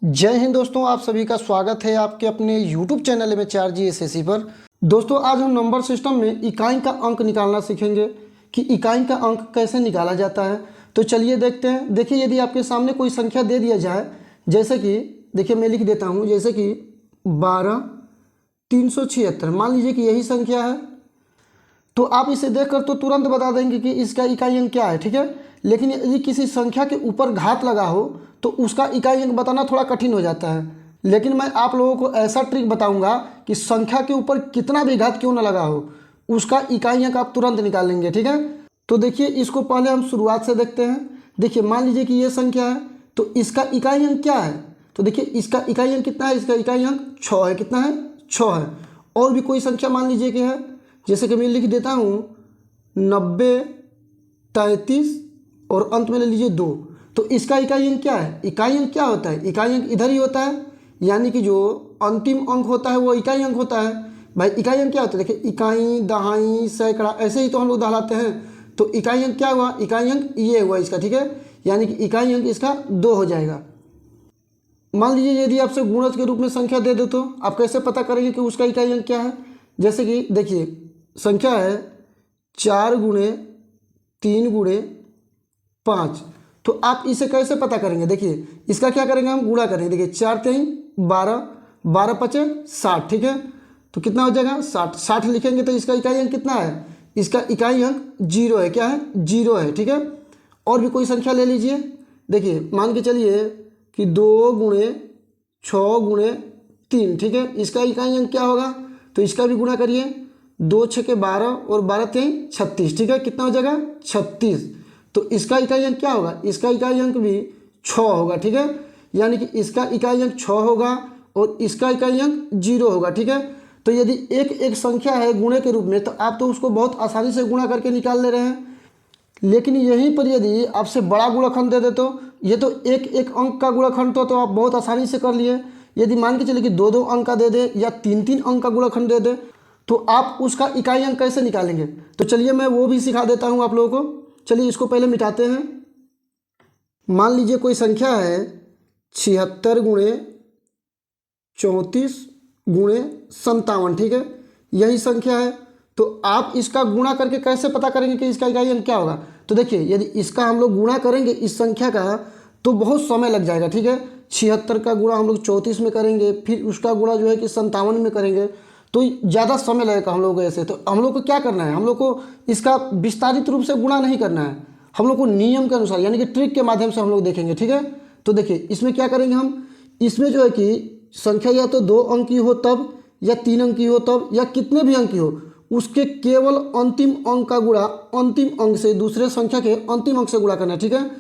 जय हिंद दोस्तों, आप सभी का स्वागत है आपके अपने YouTube चैनल में 4G SSC पर। दोस्तों आज हम नंबर सिस्टम में इकाई का अंक निकालना सीखेंगे कि इकाई का अंक कैसे निकाला जाता है। तो चलिए देखते हैं। देखिए, यदि आपके सामने कोई संख्या दे दिया जाए, जैसे कि देखिए मैं लिख देता हूँ, जैसे कि 12,376, मान लीजिए कि यही संख्या है, तो आप इसे देखकर तो तुरंत बता देंगे कि इसका इकाई अंक क्या है, ठीक है। लेकिन यदि किसी संख्या के ऊपर घात लगा हो तो उसका इकाई अंक बताना थोड़ा कठिन हो जाता है। लेकिन मैं आप लोगों को ऐसा ट्रिक बताऊंगा कि संख्या के ऊपर कितना भी घात क्यों ना लगा हो, उसका इकाई अंक आप तुरंत निकाल लेंगे, ठीक है। तो देखिए, इसको पहले हम शुरुआत से देखते हैं। देखिए, मान लीजिए कि ये संख्या है, तो इसका इकाई अंक क्या है। तो देखिए, इसका इकाई अंक कितना है, इसका इकाई अंक 6 है। कितना है, 6 है। और भी कोई संख्या मान लीजिए कि है, जैसे कि मैं लिख देता हूँ 90, 33 और अंत में ले लीजिए 2। तो इसका इकाई अंक क्या है, इकाई अंक क्या होता है, इकाई अंक इधर ही होता है, यानी कि जो अंतिम अंक होता है वो इकाई अंक होता है। भाई इकाई अंक क्या होता है, देखिए इकाई, दहाई, सैकड़ा, ऐसे ही तो हम लोग दहलाते हैं। तो इकाई अंक क्या हुआ, इकाई अंक ये हुआ इसका, ठीक है। यानी कि इकाई अंक इसका 2 हो जाएगा। मान लीजिए यदि आपसे गुणज के रूप में संख्या दे दे तो आप कैसे पता करेंगे कि उसका इकाई अंक क्या है। जैसे कि देखिए संख्या है 4 गुणे 3 गुणे 5, तो आप इसे कैसे पता करेंगे। देखिए इसका क्या करेंगे, हम गुणा करेंगे। देखिए 4 3 12, 12 5 60, ठीक है। तो कितना हो जाएगा, 60। 60 लिखेंगे तो इसका इकाई अंक कितना है, इसका इकाई अंक 0 है। क्या है, 0 है, ठीक है। और भी कोई संख्या ले लीजिए। देखिए मान के चलिए कि 2 गुणे 6 गुणे 3, ठीक है। इसका इकाई अंक क्या होगा, तो इसका भी गुणा करिए। 2 6 12 और 12 3 36, ठीक है। कितना हो जाएगा, 36। तो इसका इकाई अंक क्या होगा, इसका इकाई अंक भी 6 होगा, ठीक है। यानी कि इसका इकाई अंक 6 होगा और इसका इकाई अंक 0 होगा, ठीक है। तो यदि एक एक संख्या है गुणे के रूप में, तो आप तो उसको बहुत आसानी से गुणा करके निकाल ले रहे हैं। लेकिन यहीं पर यदि आपसे बड़ा गुणनखंड दे दे, तो ये तो एक एक अंक का गुणनखंड तो आप बहुत आसानी से कर लिए। यदि मान के चलिए कि 2 2 अंक का दे दे या 3 3 अंक का गुणनखंड दे दे, तो आप उसका इकाई अंक कैसे निकालेंगे। तो चलिए मैं वो भी सिखा देता हूँ आप लोगों को। चलिए इसको पहले मिटाते हैं। मान लीजिए कोई संख्या है 76 गुणे 34 गुणे 57, ठीक है। यही संख्या है। तो आप इसका गुणा करके कैसे पता करेंगे कि इसका इकाई अंक क्या होगा। तो देखिए यदि इसका हम लोग गुणा करेंगे इस संख्या का, तो बहुत समय लग जाएगा, ठीक है। 76 का गुणा हम लोग 34 में करेंगे, फिर उसका गुणा जो है कि 57 में करेंगे, तो ज़्यादा समय लगेगा हम लोग को ऐसे। तो हम लोग को क्या करना है, हम लोग को इसका विस्तारित रूप से गुणा नहीं करना है, हम लोग को नियम के अनुसार यानी कि ट्रिक के माध्यम से हम लोग देखेंगे, ठीक है। तो देखिए इसमें क्या करेंगे हम, इसमें जो है कि संख्या या तो 2 अंक की हो तब, या 3 अंक की हो तब, या कितने भी अंक की हो, उसके केवल अंतिम अंक का गुणा अंतिम अंक से, दूसरे संख्या के अंतिम अंक से गुणा करना है, ठीक है।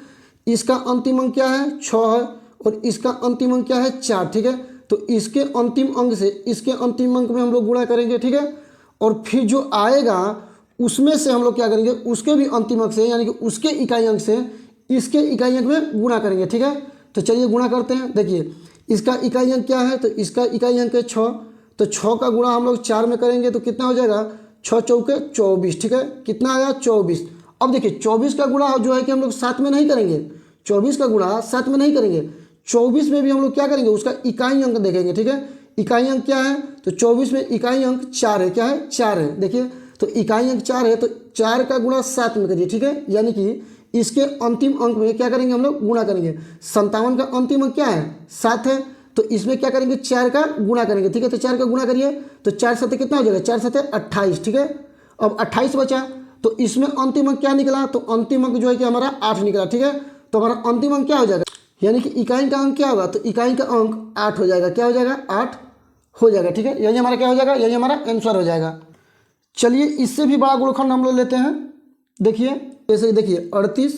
इसका अंतिम अंक क्या है, 6 है, और इसका अंतिम अंक क्या है, 4, ठीक है। तो इसके अंतिम अंक से इसके अंतिम अंक में हम लोग गुणा करेंगे, ठीक है। और फिर जो आएगा उसमें से हम लोग क्या करेंगे, उसके भी अंतिम अंक से यानी कि उसके इकाई अंक से इसके इकाई अंक में गुणा करेंगे, ठीक है। तो चलिए गुणा करते हैं। देखिए इसका इकाई अंक क्या है, तो इसका इकाई अंक है 6। तो 6 का गुणा हम लोग 4 में करेंगे तो कितना हो जाएगा, 6 चौके 24, ठीक है। कितना आया, 24। अब देखिए 24 का गुणा जो है कि हम लोग 7 में नहीं करेंगे, 24 का गुणा 7 में नहीं करेंगे, 24 में भी हम लोग क्या करेंगे, उसका इकाई अंक देखेंगे, ठीक है। इकाई अंक क्या है, तो 24 में इकाई अंक 4 है। क्या है, 4 है। देखिए तो इकाई अंक 4 है, तो 4 का गुणा 7 में करिए, ठीक है। यानी कि इसके अंतिम अंक में क्या करेंगे, हम लोग गुणा करेंगे। 57 का अंतिम अंक क्या है, 7 है। तो इसमें क्या करेंगे, 4 का गुणा करेंगे, ठीक है। तो 4 का गुणा करिए, तो 4 7 कितना हो जाएगा, 4 7 28, ठीक है। अब 28 बचा, तो इसमें अंतिम अंक क्या निकला, तो अंतिम अंक जो है कि हमारा 8 निकला, ठीक है। तो हमारा अंतिम अंक क्या हो जाएगा, यानी कि इकाई का अंक क्या होगा, तो इकाई का अंक 8 हो जाएगा। क्या हो जाएगा, 8 हो जाएगा, ठीक है। यही हमारा क्या हो जाएगा, यही हमारा आंसर हो जाएगा। चलिए इससे भी बड़ा गुणनखंड हम लोग लेते हैं। देखिए जैसे देखिए 38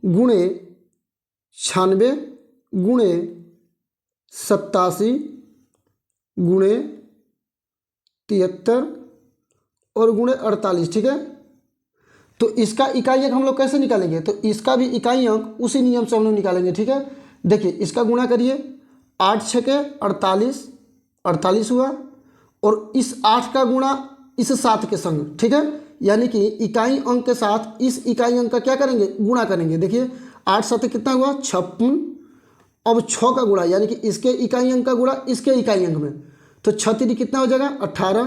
गुणे 96 गुणे 87 गुणे 73 और गुणे 48, ठीक है। तो इसका इकाई अंक हम लोग कैसे निकालेंगे, तो इसका भी इकाई अंक उसी नियम से हम लोग निकालेंगे, ठीक है। देखिए इसका गुणा करिए, 8 6 48, 48 हुआ, और इस 8 का गुणा इस 7 के संग, ठीक है। यानी कि इकाई अंक के साथ इस इकाई अंक का क्या करेंगे, गुणा करेंगे। देखिए 8 7 कितना हुआ, 56, अब 6 का गुणा यानी कि इसके इकाई अंक का गुणा इसके इकाई अंक में, तो 6 कितना हो जाएगा 18।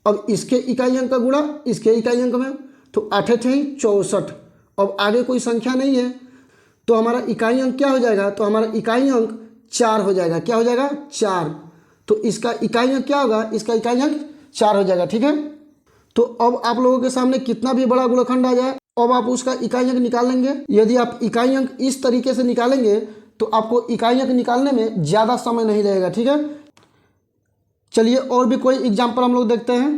अब इसके इकाई अंक का गुणा इसके इकाई अंक में, तो 8 64। अब आगे कोई संख्या नहीं है तो हमारा इकाई अंक क्या हो जाएगा, तो हमारा इकाई अंक 4 हो जाएगा। क्या हो जाएगा 4। तो इसका इकाई अंक क्या होगा, इसका इकाई अंक 4 हो जाएगा। ठीक है, तो अब आप लोगों के सामने कितना भी बड़ा गुणनखंड आ जाए अब आप उसका इकाई अंक निकाल लेंगे। यदि आप इकाई अंक इस तरीके से निकालेंगे तो आपको इकाई अंक निकालने में ज़्यादा समय नहीं लगेगा। ठीक है, चलिए और भी कोई एग्जाम्पल हम लोग देखते हैं।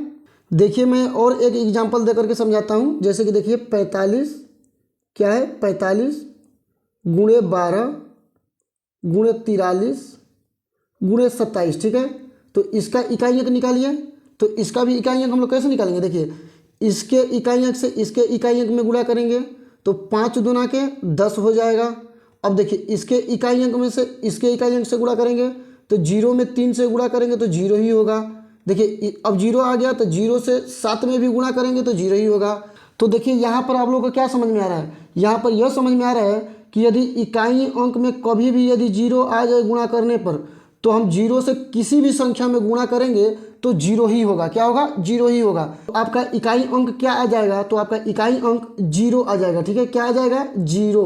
देखिए मैं और एक एग्जाम्पल दे करके समझाता हूँ। जैसे कि देखिए 45 क्या है 45 गुणे 12 गुणे 43 गुणे 27। ठीक है, तो इसका इकाई अंक निकालिए। तो इसका भी इकाई अंक हम लोग कैसे निकालेंगे, देखिए इसके इकाई अंक से इसके इकाई अंक में गुणा करेंगे तो 5 दूना के 10 हो जाएगा। अब देखिए इसके इकाई अंक में से इसके इकाई अंक से गुणा करेंगे तो 0 में 3 से गुणा करेंगे तो 0 ही होगा। देखिए अब 0 आ गया तो 0 से 7 में भी गुणा करेंगे तो 0 ही होगा। तो देखिए यहाँ पर आप लोगों को क्या समझ में आ रहा है, यहाँ पर यह समझ में आ रहा है कि यदि इकाई अंक में कभी भी यदि 0 आ जाए गुणा करने पर तो हम 0 से किसी भी संख्या में गुणा करेंगे तो 0 ही होगा। क्या होगा 0 ही होगा। तो आपका इकाई अंक क्या आ जाएगा, तो आपका इकाई अंक 0 आ जाएगा। ठीक है, क्या आ जाएगा 0।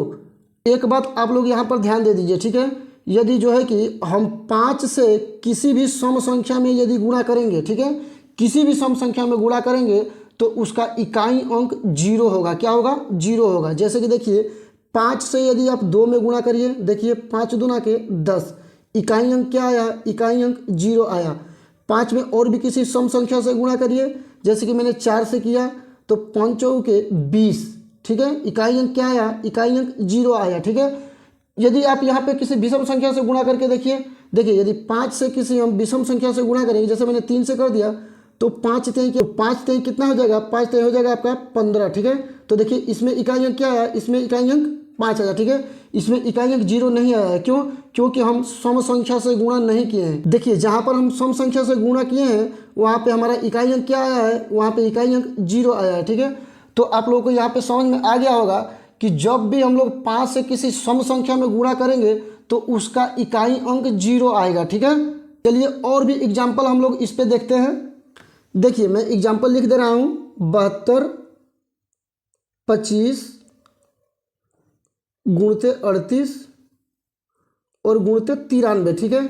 एक बात आप लोग यहाँ पर ध्यान दे दीजिए। ठीक है, यदि जो है कि हम 5 से किसी भी सम संख्या में यदि गुणा करेंगे, ठीक है किसी भी सम संख्या में गुणा करेंगे तो उसका इकाई अंक 0 होगा। क्या होगा 0 होगा। जैसे कि देखिए 5 से यदि आप 2 में गुणा करिए, देखिए 5 दूना के 10, इकाई अंक क्या आया, इकाई अंक 0 आया। 5 में और भी किसी सम संख्या से गुणा करिए, जैसे कि मैंने 4 से किया तो 5 के 20। ठीक है, इकाई अंक क्या आया, इकाई अंक 0 आया। ठीक है, यदि आप यहाँ पे किसी विषम संख्या से गुणा करके देखिए, यदि 5 से किसी हम विषम संख्या से गुणा करेंगे, जैसे मैंने 3 से कर दिया तो 5 तेई कितना हो जाएगा, 5 तेई हो जाएगा आपका 15। ठीक है, तो देखिए इसमें इकाई अंक क्या आया, इसमें इकाई अंक 5 आया। ठीक है, इसमें इकाई अंक 0 नहीं आया है। क्यों, क्योंकि हम सम संख्या से गुणा नहीं किए हैं। देखिए जहाँ पर हम सम संख्या से गुणा किए हैं वहाँ पे हमारा इकाई अंक क्या आया है, वहाँ पे इकाई अंक 0 आया है। ठीक है, तो आप लोगों को यहाँ पे समझ में आ गया होगा कि जब भी हम लोग 5 से किसी सम संख्या में गुणा करेंगे तो उसका इकाई अंक 0 आएगा। ठीक है, चलिए और भी एग्जाम्पल हम लोग इस पे देखते हैं। देखिए मैं एग्जाम्पल लिख दे रहा हूँ 72 25 गुणते 38 और गुणते 93। ठीक है,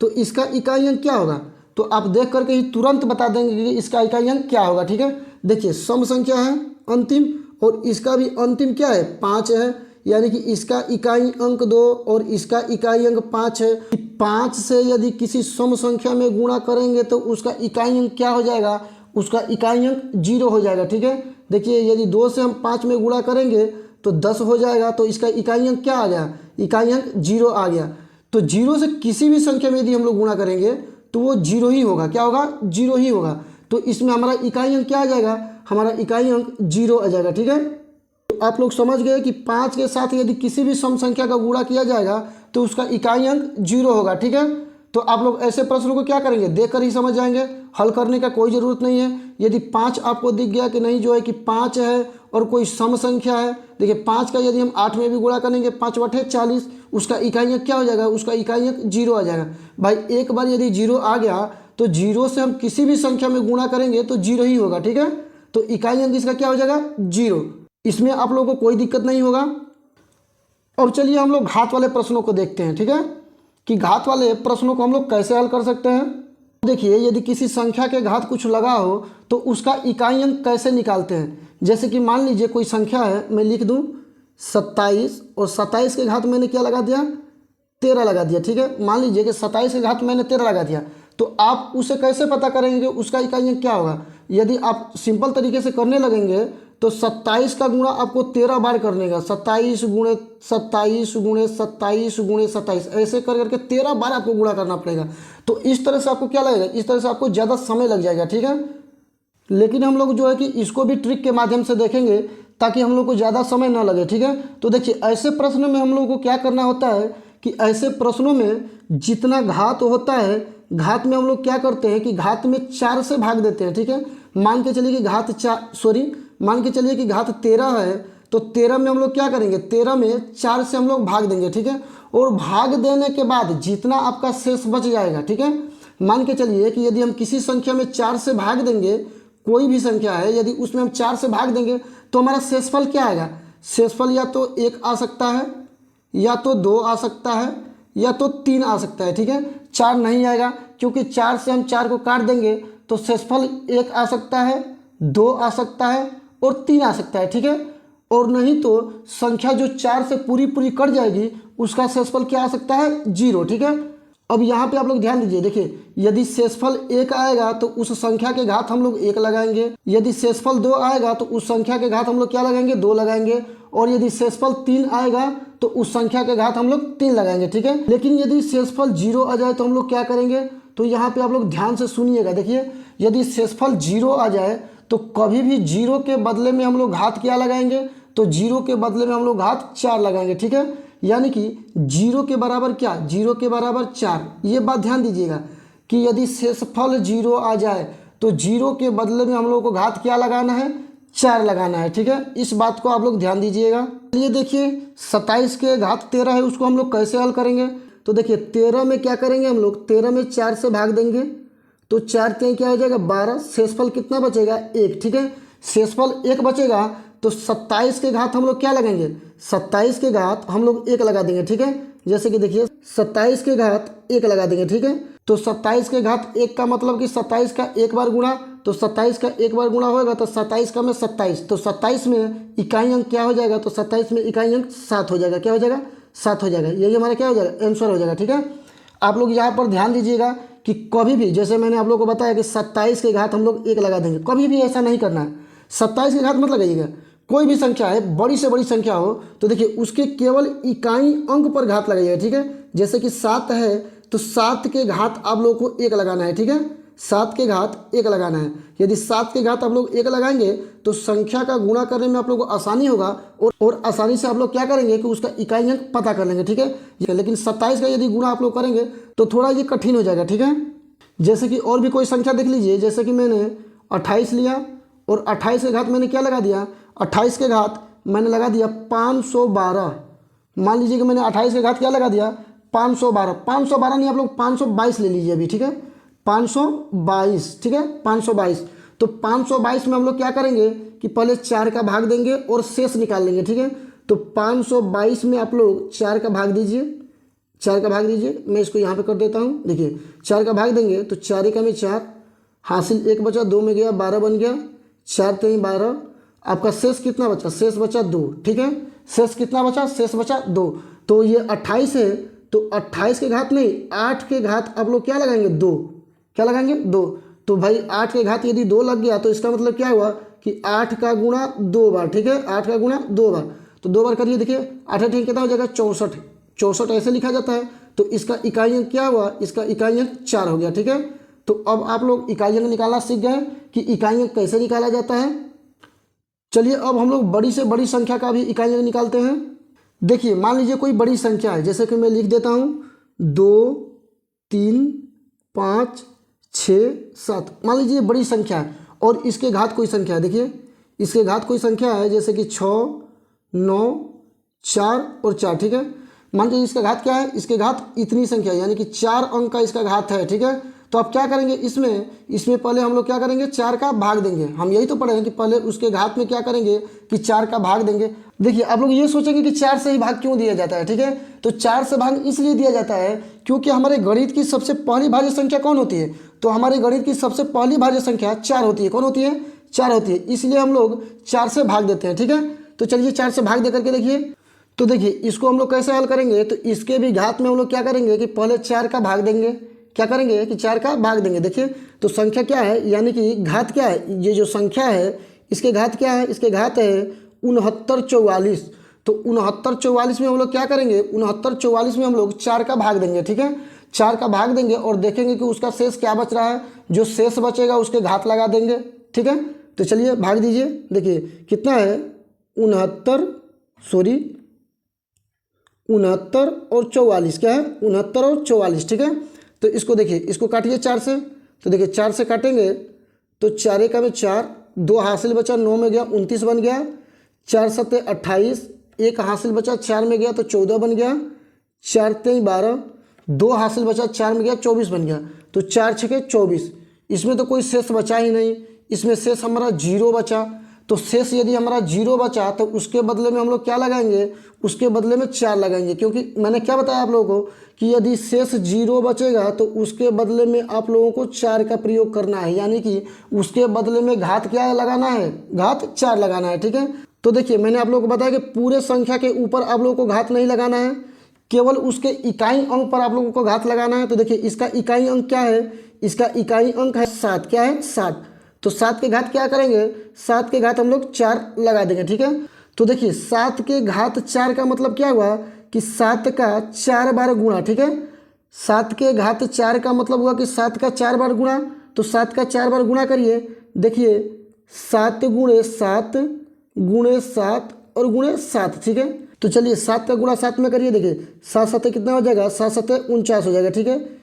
तो इसका इकाई अंक क्या होगा, तो आप देख करके ही तुरंत बता देंगे कि इसका इकाई अंक क्या होगा। ठीक है, देखिए सम संख्या है अंतिम और इसका भी अंतिम क्या है 5 है, यानी कि इसका इकाई अंक 2 और इसका इकाई अंक 5 है। 5 से यदि किसी सम संख्या में गुणा करेंगे तो उसका इकाई अंक क्या हो जाएगा, उसका इकाई अंक 0 हो जाएगा। ठीक है, देखिए यदि 2 से हम 5 में गुणा करेंगे तो 10 हो जाएगा, तो इसका इकाई अंक क्या आ गया, इकाई अंक 0 आ गया। तो 0 से किसी भी संख्या में यदि हम लोग गुणा करेंगे तो वो 0 ही होगा। क्या होगा 0 ही होगा। तो इसमें हमारा इकाई अंक क्या आ जाएगा, हमारा इकाई अंक 0 आ जाएगा। ठीक है, तो आप लोग समझ गए कि 5 के साथ यदि किसी भी सम संख्या का गुणा किया जाएगा तो उसका इकाई अंक 0 होगा। ठीक है, तो आप लोग ऐसे प्रश्नों को क्या करेंगे, देख कर ही समझ जाएंगे, हल करने का कोई ज़रूरत नहीं है। यदि 5 आपको दिख गया कि नहीं जो है कि 5 है और कोई सम संख्या है, देखिए 5 का यदि हम 8 में भी गुणा करेंगे 5 बटे 40, उसका इकाई अंक क्या हो जाएगा, उसका इकाई अंक 0 आ जाएगा। भाई एक बार यदि 0 आ गया तो 0 से हम किसी भी संख्या में गुणा करेंगे तो 0 ही होगा। ठीक है, तो इकाई अंक इसका क्या हो जाएगा 0। इसमें आप लोगों को कोई दिक्कत नहीं होगा। अब चलिए हम लोग घात वाले प्रश्नों को देखते हैं। ठीक है, कि घात वाले प्रश्नों को हम लोग कैसे हल कर सकते हैं। देखिए यदि किसी संख्या के घात कुछ लगा हो तो उसका इकाई अंक कैसे निकालते हैं। जैसे कि मान लीजिए कोई संख्या है, मैं लिख दूं 27 और 27 के घात मैंने क्या लगा दिया 13 लगा दिया। ठीक है, मान लीजिए कि 27 के घात मैंने 13 लगा दिया, तो आप उसे कैसे पता करेंगे उसका इकाई अंक क्या होगा। यदि आप सिंपल तरीके से करने लगेंगे तो 27 का गुणा आपको 13 बार करने का, 27 गुणे 27 गुणे 27 गुणे 27 ऐसे कर करके 13 बार आपको गुणा करना पड़ेगा। तो इस तरह से आपको क्या लगेगा, इस तरह से आपको ज़्यादा समय लग जाएगा। ठीक है, लेकिन हम लोग जो है कि इसको भी ट्रिक के माध्यम से देखेंगे ताकि हम लोग को ज़्यादा समय ना लगे। ठीक है, तो देखिए ऐसे प्रश्न में हम लोग को क्या करना होता है कि ऐसे प्रश्नों में जितना घात होता है, घात में हम लोग क्या करते हैं कि घात में 4 से भाग देते हैं। ठीक है, मान के चलिए कि मान के चलिए कि घात 13 है, तो 13 में हम लोग क्या करेंगे, 13 में 4 से हम लोग भाग देंगे। ठीक है, और भाग देने के बाद जितना आपका शेष बच जाएगा, ठीक है, मान के चलिए कि यदि हम किसी संख्या में 4 से भाग देंगे, कोई भी संख्या है यदि उसमें हम 4 से भाग देंगे तो हमारा शेषफल क्या आएगा? शेषफल या तो 1 आ सकता है, या तो 2 आ सकता है, या तो 3 आ सकता है, ठीक है। 4 नहीं आएगा क्योंकि 4 से हम 4 को काट देंगे तो शेषफल 1 आ सकता है, 2 आ सकता है और 3 आ सकता है, ठीक है। और नहीं तो संख्या जो 4 से पूरी कट जाएगी उसका शेषफल क्या आ सकता है? 0, ठीक है। अब यहाँ पे आप लोग ध्यान दीजिए, देखिए यदि शेषफल 1 आएगा तो उस संख्या के घात हम लोग 1 लगाएंगे, यदि शेषफल 2 आएगा तो उस संख्या के घात हम लोग क्या लगाएंगे? 2 लगाएंगे, और यदि शेषफल 3 आएगा तो उस संख्या के घात हम लोग 3 लगाएंगे, ठीक है। लेकिन यदि शेषफल 0 आ जाए तो हम लोग क्या करेंगे? तो यहाँ पे आप लोग ध्यान से सुनिएगा, देखिए यदि शेषफल 0 आ जाए तो कभी भी 0 के बदले में हम लोग घात क्या लगाएंगे? तो 0 के बदले में हम लोग घात 4 लगाएंगे, ठीक है। यानी कि 0 के बराबर क्या? 0 के बराबर 4। ये बात ध्यान दीजिएगा कि यदि शेषफल 0 आ जाए तो 0 के बदले में हम लोग को घात क्या लगाना है? 4 लगाना है, ठीक है। इस बात को आप लोग ध्यान दीजिएगा। ये देखिए 27 के घात 13 है, उसको हम लोग कैसे हल करेंगे? तो देखिए 13 में क्या करेंगे हम लोग? 13 में 4 से भाग देंगे तो 4 3 क्या हो जाएगा? 12। शेषफल कितना बचेगा? 1, ठीक है। शेषफल 1 बचेगा तो 27 के घात हम लोग क्या लगाएंगे? 27 के घात हम लोग 1 लगा देंगे, ठीक है। जैसे कि देखिए 27 के घात 1 लगा देंगे, ठीक है। तो 27 के घात 1 का मतलब कि 27 का एक बार गुणा, तो 27 का एक बार गुणा होगा तो 27 का में 27, तो 27 में इकाई अंक क्या हो जाएगा? तो 27 में इकाई अंक 7 हो जाएगा। क्या हो जाएगा? 7 हो जाएगा। यही हमारा क्या हो जाएगा? आंसर हो जाएगा, ठीक है। आप लोग यहाँ पर ध्यान दीजिएगा कि कभी भी, जैसे मैंने आप लोगों को बताया कि 27 के घात हम लोग 1 लगा देंगे, कभी भी ऐसा नहीं करना है। 27 के घात मत लगाइएगा। कोई भी संख्या है, बड़ी से बड़ी संख्या हो तो देखिए उसके केवल इकाई अंक पर घात लगाइएगा, ठीक है। जैसे कि 7 है तो 7 के घात आप लोगों को 1 लगाना है, ठीक है। 7 के घात 1 लगाना है। यदि 7 के घात आप लोग 1 लगाएंगे तो संख्या का गुणा करने में आप लोग को आसानी होगा, और आसानी से आप लोग क्या करेंगे कि उसका इकाई अंक पता कर लेंगे, ठीक है। लेकिन 27 का यदि गुणा आप लोग करेंगे तो थोड़ा ये कठिन हो जाएगा, ठीक है। जैसे कि और भी कोई संख्या देख लीजिए, जैसे कि मैंने 28 लिया और 28 के घात मैंने क्या लगा दिया? 28 के घात मैंने लगा दिया 512। मान लीजिए कि मैंने 28 के घात क्या लगा दिया? 512। 512 नहीं, आप लोग 522 ले लीजिए अभी, ठीक है। 522, ठीक है, 522। तो 522 में हम लोग क्या करेंगे कि पहले 4 का भाग देंगे और शेष निकाल लेंगे, ठीक है। तो 522 में आप लोग 4 का भाग दीजिए, 4 का भाग दीजिए। मैं इसको यहाँ पे कर देता हूँ। देखिए 4 का भाग देंगे तो 4 का में 4, हासिल 1 बचा, 2 में गया, 12 बन गया, 4 3 12। आपका शेष कितना बचा? शेष बचा 2, ठीक है। शेष कितना बचा? शेष बचा 2। तो ये 28 है तो 28 के घात नहीं, 8 के घात आप लोग क्या लगाएंगे? 2। क्या लगाएंगे? 2। तो भाई 8 के घात यदि 2 लग गया तो इसका मतलब क्या हुआ कि 8 का गुणा 2 बार, ठीक है। 8 का गुणा 2 बार, तो 2 बार करिए। देखिए 8 8 कितना हो जाएगा? 64। 64 ऐसे लिखा जाता है। तो इसका इकाई अंक क्या हुआ? इसका इकाई अंक 4 हो गया, ठीक है। तो अब आप लोग इकाई अंक निकालना सीख गए कि इकाई अंक कैसे निकाला जाता है। चलिए अब हम लोग बड़ी से बड़ी संख्या का भी इकाई अंक निकालते हैं। देखिए मान लीजिए कोई बड़ी संख्या है, जैसे कि मैं लिख देता हूँ 2 3 5 6 7। मान लीजिए बड़ी संख्या है और इसके घात कोई संख्या है। देखिए इसके घात कोई संख्या है, जैसे कि 6 9 4 और 4, ठीक है। मान लीजिए इसका घात क्या है? इसके घात इतनी संख्या यानी कि 4 अंक का इसका घात है, ठीक है। तो आप क्या करेंगे? इसमें पहले हम लोग क्या करेंगे? 4 का भाग देंगे। हम यही तो पढ़े हैं कि पहले उसके घात में क्या करेंगे कि 4 का भाग देंगे। देखिए आप लोग ये सोचेंगे कि 4 से ही भाग क्यों दिया जाता है, ठीक है। तो 4 से भाग इसलिए दिया जाता है क्योंकि हमारे गणित की सबसे पहली भाज्य संख्या कौन होती है? तो हमारे गणित की सबसे पहली भाज्य संख्या 4 होती है। कौन होती है? 4 होती है। इसलिए हम लोग 4 से भाग देते हैं, ठीक है। तो चलिए 4 से भाग दे करके देखिए। तो देखिए इसको हम लोग कैसे हल करेंगे? तो इसके भी घात में हम लोग क्या करेंगे कि पहले 4 का भाग देंगे। क्या करेंगे कि 4 का भाग देंगे। देखिए तो संख्या क्या है, यानी कि घात क्या है? ये जो संख्या है इसके घात क्या है? इसके घात है 69 44। तो 69 44 में हम लोग क्या करेंगे? 69 44 में हम लोग 4 का भाग देंगे, ठीक है। 4 का भाग देंगे और देखेंगे कि उसका शेष क्या बच रहा है। जो शेष बचेगा उसके घात लगा देंगे, ठीक है। तो चलिए भाग दीजिए। देखिए कितना है? 69 और 44। क्या है? 69 और 44, ठीक है। तो इसको देखिए, इसको काटिए 4 से। तो देखिए 4 से काटेंगे तो 4 का में 4, 2 हासिल बचा, 9 में गया, 29 बन गया, 4 7 28, 1 हासिल बचा, 4 में गया तो 14 बन गया, 4 3 12, 2 हासिल बचा, 4 में गया 24 बन गया। तो 4 6 24, इसमें तो कोई शेष बचा ही नहीं, इसमें शेष हमारा 0 बचा। तो शेष यदि हमारा 0 बचा तो उसके बदले में हम लोग क्या लगाएंगे, उसके बदले में 4 लगाएंगे, क्योंकि मैंने क्या बताया आप लोगों को कि यदि शेष 0 बचेगा तो उसके बदले में आप लोगों को 4 का प्रयोग करना है, यानी कि उसके बदले में घात क्या लगाना है, घात 4 लगाना है। ठीक है, तो देखिए मैंने आप लोगों को बताया कि पूरे संख्या के ऊपर आप लोगों को घात नहीं लगाना है, केवल उसके इकाई अंक पर आप लोगों को घात लगाना है। तो देखिए इसका इकाई अंक क्या है, इसका इकाई अंक है 7, क्या है 7। तो 7 के घात क्या करेंगे, 7 के घात हम लोग 4 लगा देंगे। ठीक है, तो देखिए 7 के घात 4 का मतलब क्या हुआ कि 7 का 4 बार गुणा। ठीक है, 7 के घात 4 का मतलब हुआ कि 7 का 4 बार गुणा। तो 7 का 4 बार गुणा करिए, देखिए 7 गुणे 7 गुणे 7 और गुणे 7। ठीक है, तो चलिए 7 का गुणा 7 में करिए, देखिए 7 7 कितना हो जाएगा, 7 7 49 हो जाएगा। ठीक है,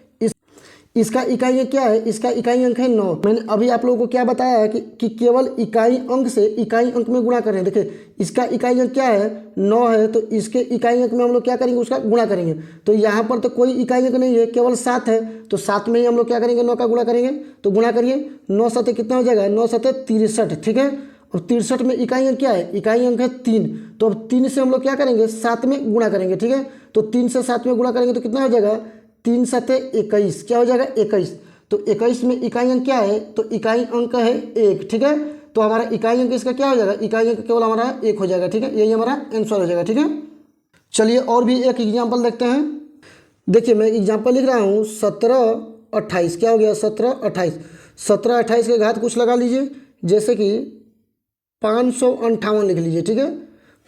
इसका इकाई अंक क्या है, इसका इकाई अंक है 9। मैंने अभी आप लोगों को क्या बताया है कि केवल इकाई अंक से इकाई अंक में गुणा करें। देखिए इसका इकाई अंक क्या है, 9 है, तो इसके इकाई अंक में हम लोग क्या करेंगे, उसका गुणा करेंगे। तो यहाँ पर तो कोई इकाई अंक नहीं है, केवल 7 है, तो 7 में ही हम लोग क्या करेंगे, 9 का गुणा करेंगे। तो गुणा करिए, 9 7 कितना हो जाएगा, 9 7 63। ठीक है, अब 63 में इकाई अंक क्या है, इकाई अंक है 3। तो अब 3 से हम लोग क्या करेंगे, 7 में गुणा करेंगे। ठीक है, तो 3 से 7 में गुणा करेंगे तो कितना हो जाएगा, 3 7 21, क्या हो जाएगा 21। तो 21 में इकाई अंक क्या है, तो इकाई अंक है 1। ठीक है, तो हमारा इकाई अंक इसका क्या हो जाएगा, इकाई अंक केवल हमारा 1 हो जाएगा। ठीक है, यही हमारा आंसर हो जाएगा। ठीक है, चलिए और भी एक एग्जाम्पल देखते हैं। देखिए मैं एग्जाम्पल लिख रहा हूँ 17 28, क्या हो गया 17 28। 17 28 के घात कुछ लगा लीजिए, जैसे कि 558 लिख लीजिए। ठीक है,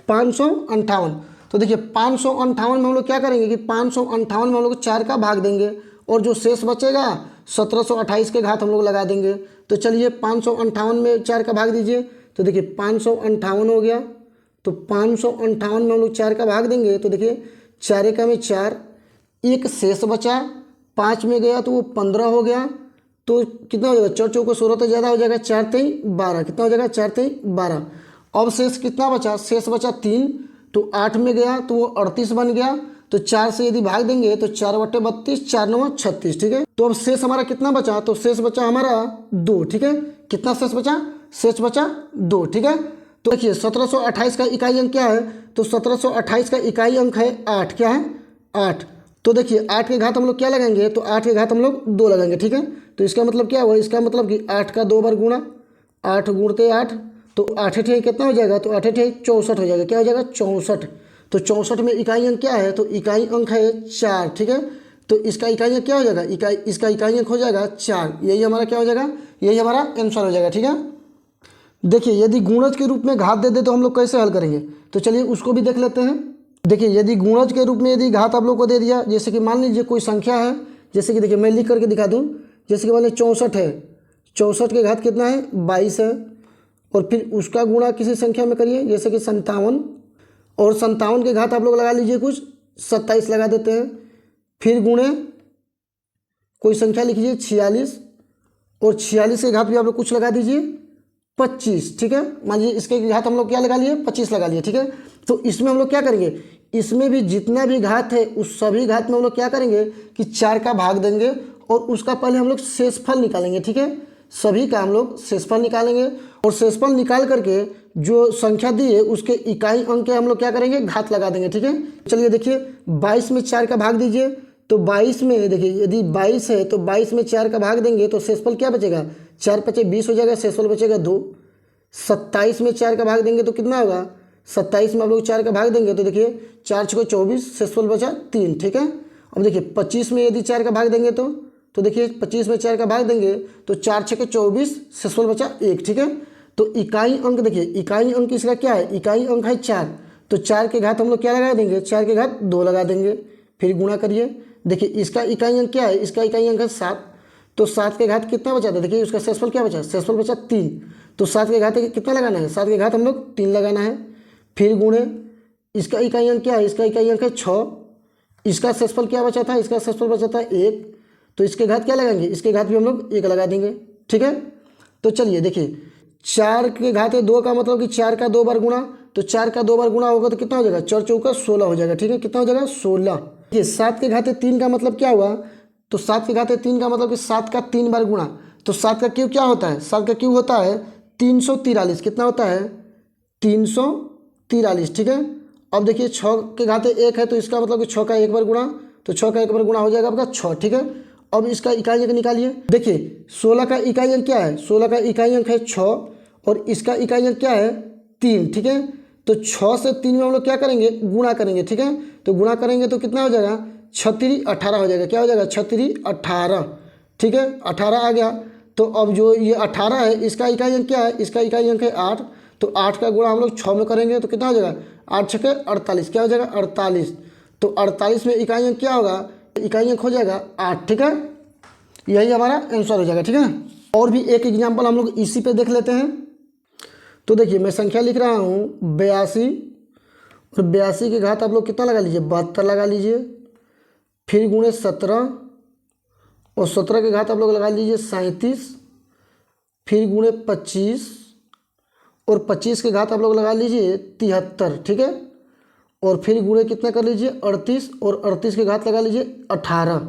558। तो देखिए 558 में हम लोग क्या करेंगे कि 558 में हम लोग 4 का भाग देंगे, और जो शेष बचेगा 1728 के घात हम लोग लगा देंगे। तो चलिए 558 में 4 का भाग दीजिए, तो देखिए 558 हो गया। तो 558 में हम लोग 4 का भाग देंगे, तो देखिए 4 एका में 4, एक शेष बचा, 5 में गया तो वो 15 हो गया। तो कितना हो जाएगा, 4 चौको 16 तो ज़्यादा हो जाएगा, 4 3 12, कितना हो जाएगा 4 3 12। अब शेष कितना बचा, शेष बचा 3, तो 8 में गया तो वो 38 बन गया। तो 4 से यदि भाग देंगे तो 4 बटे 32, 4 9 36। ठीक है, तो अब शेष हमारा कितना बचा, तो शेष बचा हमारा 2। ठीक है, कितना शेष बचा, शेष बचा 2। ठीक है, तो देखिए 1728 का इकाई अंक क्या है, तो 1728 का इकाई अंक है 8, क्या है 8। तो देखिए 8 के घात हम लोग क्या लगाएंगे, तो 8 के घात हम लोग 2 लगाएंगे। ठीक है, तो इसका मतलब क्या हुआ, इसका मतलब कि 8 का 2 बार गुणा, 8 गुणते 8, तो 8 8 कितना हो जाएगा, तो 8 8 64 हो जाएगा, क्या हो जाएगा 64। तो 64 में इकाई अंक क्या है, तो इकाई अंक है 4। ठीक है, तो इसका इकाई अंक क्या हो जाएगा, इसका इकाई अंक हो जाएगा 4। यही हमारा क्या हो जाएगा, यही हमारा आंसर हो जाएगा। ठीक है, देखिए यदि गुणज के रूप में घात दे दे तो हम लोग कैसे हल करेंगे, तो चलिए उसको भी देख लेते हैं। देखिए यदि गुणज के रूप में यदि घात आप लोग को दे दिया, जैसे कि मान लीजिए कोई संख्या है, जैसे कि देखिए मैं लिख करके दिखा दूँ, जैसे कि मान लीजिए 64 है, 64 के घात कितना है 22 है, और फिर उसका गुणा किसी संख्या में करिए, जैसे कि 57, और 57 के घात आप लोग लगा लीजिए कुछ 27 लगा देते हैं, फिर गुणे कोई संख्या लिखिए 46, और 46 के घात भी आप लोग कुछ लगा दीजिए 25। ठीक है, मान लीजिए इसके घात हम लोग क्या लगा लिए 25 लगा लिए। ठीक है, तो इसमें हम लोग क्या करेंगे, इसमें भी जितना भी घात है उस सभी घात में हम लोग क्या करेंगे कि 4 का भाग देंगे, और उसका पहले हम लोग शेषफल निकालेंगे। ठीक है, सभी का हम लोग शेषफल निकालेंगे, और शेषफल निकाल करके जो संख्या दी है उसके इकाई अंक के हम लोग क्या करेंगे, घात लगा देंगे। ठीक है, चलिए देखिए 22 में 4 का भाग दीजिए, तो 22 में देखिए यदि 22 है तो 22 में 4 का भाग देंगे तो शेषफल क्या बचेगा, 4 5 20 हो जाएगा, शेषफल बचेगा 2। 27 में 4 का भाग देंगे तो कितना होगा, 27 में आप लोग 4 का भाग देंगे तो देखिए 4 6 24, शेषफल बचा 3। ठीक है, अब देखिए 25 में यदि 4 का भाग देंगे तो देखिए 25 में 4 का भाग देंगे तो 4 6 24, शेषफल बचा 1। ठीक है, तो इकाई अंक देखिए, इकाई अंक इसका क्या है, इकाई अंक है 4, तो 4 के घात हम लोग क्या लगा देंगे, 4 के घात 2 लगा देंगे, फिर गुणा करिए। देखिए इसका इकाई अंक क्या है, इसका इकाई अंक है 7, तो 7 के घात कितना बचा था, देखिए उसका शेषफल क्या बचा, शेषफल बचा 3, तो 7 के घात कितना लगाना है, 7 के घात हम लोग 3 लगाना है, फिर गुणे इसका इकाई अंक क्या है, इसका इकाई अंक है 6, इसका शेषफल क्या बचा था, इसका शेषफल बचा था 1, तो इसके घात क्या लगाएंगे, इसके घात भी हम लोग 1 लगा देंगे। ठीक है, तो चलिए देखिए 4 के घात है 2 का मतलब कि 4 का 2 बार गुणा, तो 4 का 2 बार गुणा होगा तो कितना हो जाएगा, 4 चौका 16 हो जाएगा। ठीक है, कितना हो जाएगा 16। ये 7 के घाते 3 का मतलब क्या हुआ, तो 7 के घाते 3 का मतलब कि 7 का 3 बार गुणा, तो 7 का क्यूब क्या होता है, 7 का क्यूब होता है 343। कितना होता है, 343, ठीक है। अब देखिए 6 के घाते 1 है, तो इसका मतलब कि 6 का 1 बार गुणा, तो 6 का 1 बार गुणा हो जाएगा आपका 6, ठीक है। अब इसका इकाई अंक निकालिए। देखिए 16 का इकाई अंक क्या है, 16 का इकाई अंक है 6 और इसका इकाई अंक क्या है 3, ठीक है। तो 6 से 3 में हम लोग क्या करेंगे, गुणा करेंगे, ठीक है। तो गुणा करेंगे तो कितना हो जाएगा, 36 18 हो जाएगा। क्या हो जाएगा, 36 18, ठीक है, 18 आ गया। तो अब जो ये 18 है इसका इकाई अंक क्या है, इसका इकाई अंक है 8, तो 8 का गुणा हम लोग 6 में करेंगे तो कितना हो जाएगा, 8 छके 48, क्या हो जाएगा 48। तो 48 में इकाई अंक क्या होगा, इकाई अंक हो जाएगा 8, ठीक है। यही हमारा आंसर हो जाएगा, ठीक है। और भी एक एग्जाम्पल हम लोग इसी पे देख लेते हैं। तो देखिए मैं संख्या लिख रहा हूँ 82 और 82 के घात आप लोग कितना लगा लीजिए, 72 लगा लीजिए, फिर गुणे 17 और 17 के घात आप लोग लगा लीजिए 37, फिर गुणे 25 और 25 के घात आप लोग लगा लीजिए 73, ठीक है। और फिर गुणे कितना कर लीजिए 38 और 38 के घात लगा लीजिए 18।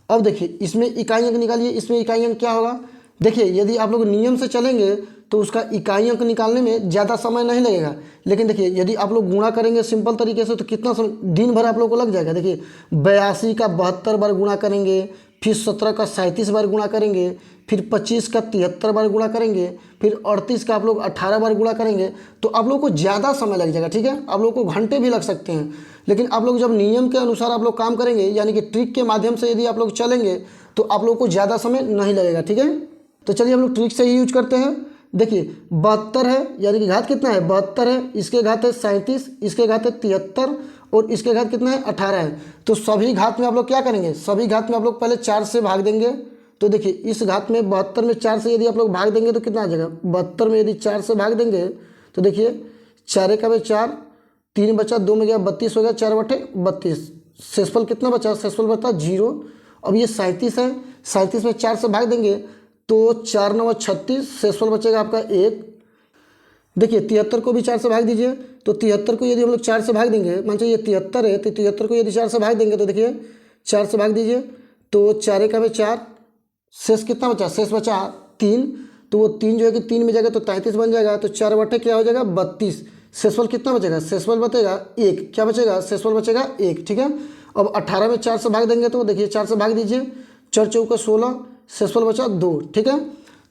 अब देखिए इसमें इकाई अंक निकालिए, इसमें इकाई अंक क्या होगा। देखिए यदि आप लोग नियम से चलेंगे तो उसका इकाई अंक निकालने में ज़्यादा समय नहीं लगेगा, लेकिन देखिए यदि आप लोग गुणा करेंगे सिंपल तरीके से तो कितना समय, दिन भर आप लोग को लग जाएगा। देखिए 82 का 72 बार गुणा करेंगे, फिर 17 का 37 बार गुणा करेंगे, फिर 25 का 73 बार गुणा करेंगे, फिर 38 का आप लोग 18 बार गुणा करेंगे, तो आप लोग को ज़्यादा समय लग जाएगा, ठीक है। आप लोग को घंटे भी लग सकते हैं, लेकिन आप लोग जब नियम के अनुसार आप लोग काम करेंगे, यानी कि ट्रिक के माध्यम से यदि आप लोग चलेंगे तो आप लोग को ज़्यादा समय नहीं लगेगा, ठीक है। तो चलिए हम लोग ट्रिक से ही यूज करते हैं। देखिए 72 है, यानी कि घात कितना है 72 है, इसके घात है 37, इसके घात है 73 और इसके घात कितना है 18 है। तो सभी घात में आप लोग क्या करेंगे, सभी घात में आप लोग पहले 4 से भाग देंगे। तो देखिए इस घात में 72 में 4 से यदि आप लोग भाग देंगे तो कितना आ जाएगा, 72 में यदि 4 से भाग देंगे तो देखिए 4 का में 4, 3 बचा, 2 में गया 32 हो गया, 4 बटे 32, शेषफल कितना बचा, शेषफल बचा 0। अब ये 37 है, 37 में 4 से भाग देंगे तो 4 9 36, शेषफल बचेगा आपका 1। देखिए 73 को भी 4 से भाग दीजिए, तो 73 को यदि हम लोग 4 से भाग देंगे, मान लीजिए ये 73 है, तो 73 को यदि 4 से भाग देंगे तो देखिए 4 से भाग दीजिए तो 4 का में 4, शेष कितना बचा, शेष बचा 3, तो वो 3 जो है कि 3 में जाएगा तो 33 बन जाएगा, तो 4 बटे क्या हो जाएगा 32, शेषफल कितना बचेगा, शेषफल बचेगा 1, क्या बचेगा, शेषफल बचेगा 1, ठीक है। अब 18 में 4 से भाग देंगे तो देखिए 4 से भाग दीजिए, 4 चौका 16, शेषफल बचा 2, ठीक है।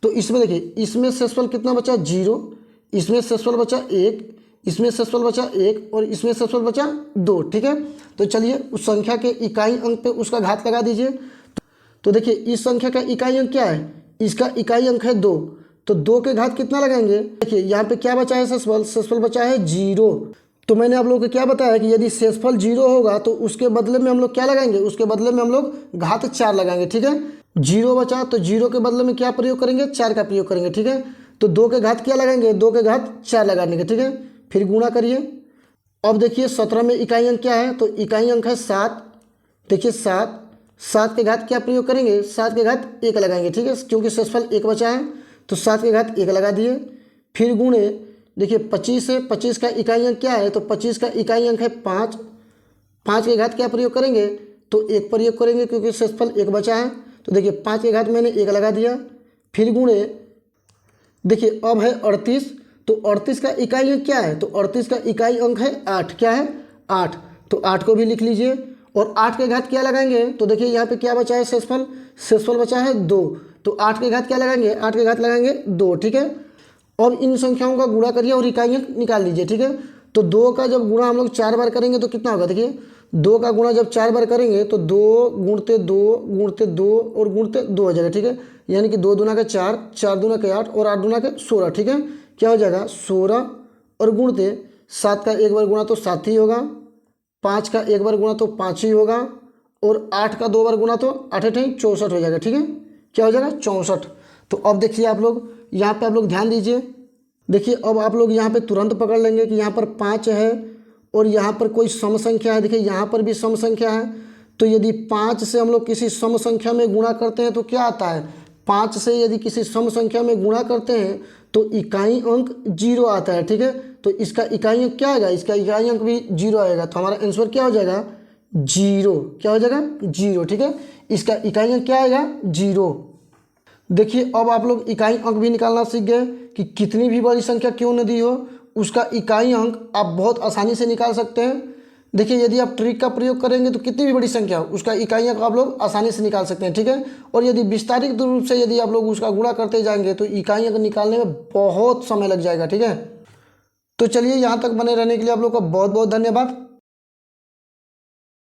तो इसमें देखिए इसमें शेषफल कितना बचा 0, इसमें शेषफल बचा 1, इसमें शेषफल बचा 1 और इसमें शेषफल बचा 2, ठीक है। तो चलिए उस संख्या के इकाई अंक पे उसका घात लगा दीजिए। तो देखिए इस संख्या का इकाई अंक क्या है, इसका इकाई अंक है 2, तो 2 के घात कितना लगाएंगे। देखिए यहाँ पे क्या बचा है, शेषफल, शेषफल बचा है 0। तो मैंने आप लोगों को क्या बताया कि यदि शेषफल 0 होगा तो उसके बदले में हम लोग क्या लगाएंगे, उसके बदले में हम लोग घात 4 लगाएंगे, ठीक है। 0 बचा तो 0 के बदले में क्या प्रयोग करेंगे, 4 का प्रयोग करेंगे, ठीक है। तो 2 के घात क्या लगाएंगे, 2 के घात 4 लगाने के, ठीक है। फिर गुणा करिए। अब देखिए 17 में इकाई अंक क्या है, तो इकाई अंक है 7। देखिए 7 के घात क्या प्रयोग करेंगे, 7 के घात 1 लगाएंगे, ठीक है, क्योंकि शेषफल 1 बचा है तो 7 के घात 1 लगा दिए। फिर गुणे, देखिए 25 है, 25 का इकाई अंक क्या है, तो 25 का इकाई अंक है 5। 5 के घात क्या प्रयोग करेंगे, तो 1 प्रयोग करेंगे क्योंकि शेषफल 1 बचा है, तो देखिए 5 के घात मैंने 1 लगा दिया। फिर गुणे, देखिए अब है 38, तो 38 का इकाई अंक क्या है, तो 38 का इकाई अंक है 8, क्या है 8, तो 8 को भी लिख लीजिए। और 8 के घात क्या लगाएंगे, तो देखिए यहाँ पे क्या बचा है, शेषफल, शेषफल बचा है 2, तो 8 के घात क्या लगाएंगे, 8 के घात लगाएंगे 2, ठीक है। और इन संख्याओं का गुणा करिए और इकाई अंक निकाल लीजिए, ठीक है। तो 2 का जब गुणा हम लोग 4 बार करेंगे तो कितना होगा, देखिए 2 का गुणा जब 4 बार करेंगे तो 2 गुणते 2 गुणते 2 और गुणते 2 हो जाएगा, ठीक है। यानी कि 2 दूना का 4, 4 दूना के 8 और 8 दूना के 16, ठीक है। क्या हो जाएगा 16 और गुणते 7 का 1 बार गुणा तो 7 ही होगा, 5 का 1 बार गुणा तो 5 ही होगा और 8 का 2 बार गुणा तो 8 8 64 हो जाएगा, ठीक है। क्या हो जाएगा 64। तो अब देखिए आप लोग यहाँ पे आप लोग ध्यान दीजिए। देखिए अब आप लोग यहाँ पे तुरंत पकड़ लेंगे कि यहाँ पर 5 है और यहाँ पर कोई सम संख्या है। देखिए यहाँ पर भी सम संख्या है, तो यदि 5 से हम लोग किसी सम संख्या में गुणा करते हैं तो क्या आता है, 5 से यदि किसी सम संख्या में गुणा करते हैं तो इकाई अंक 0 आता है, ठीक है। तो इसका इकाई अंक क्या आएगा, इसका इकाई अंक भी 0 आएगा, तो हमारा आंसर क्या हो जाएगा जीरो। क्या हो जाएगा? जीरो। ठीक है, इसका इकाई अंक क्या आएगा? जीरो। देखिए अब आप लोग इकाई अंक भी निकालना सीख गए कि कितनी भी बड़ी संख्या क्यों न दी हो उसका इकाई अंक आप बहुत आसानी से निकाल सकते हैं। देखिए यदि आप ट्रिक का प्रयोग करेंगे तो कितनी भी बड़ी संख्या हो उसका इकाई अंक आप लोग आसानी से निकाल सकते हैं। ठीक है, और यदि विस्तारित रूप से यदि आप लोग उसका गुणा करते जाएंगे तो इकाई अंक निकालने में बहुत समय लग जाएगा। ठीक है, तो चलिए यहाँ तक बने रहने के लिए आप लोग का बहुत बहुत धन्यवाद।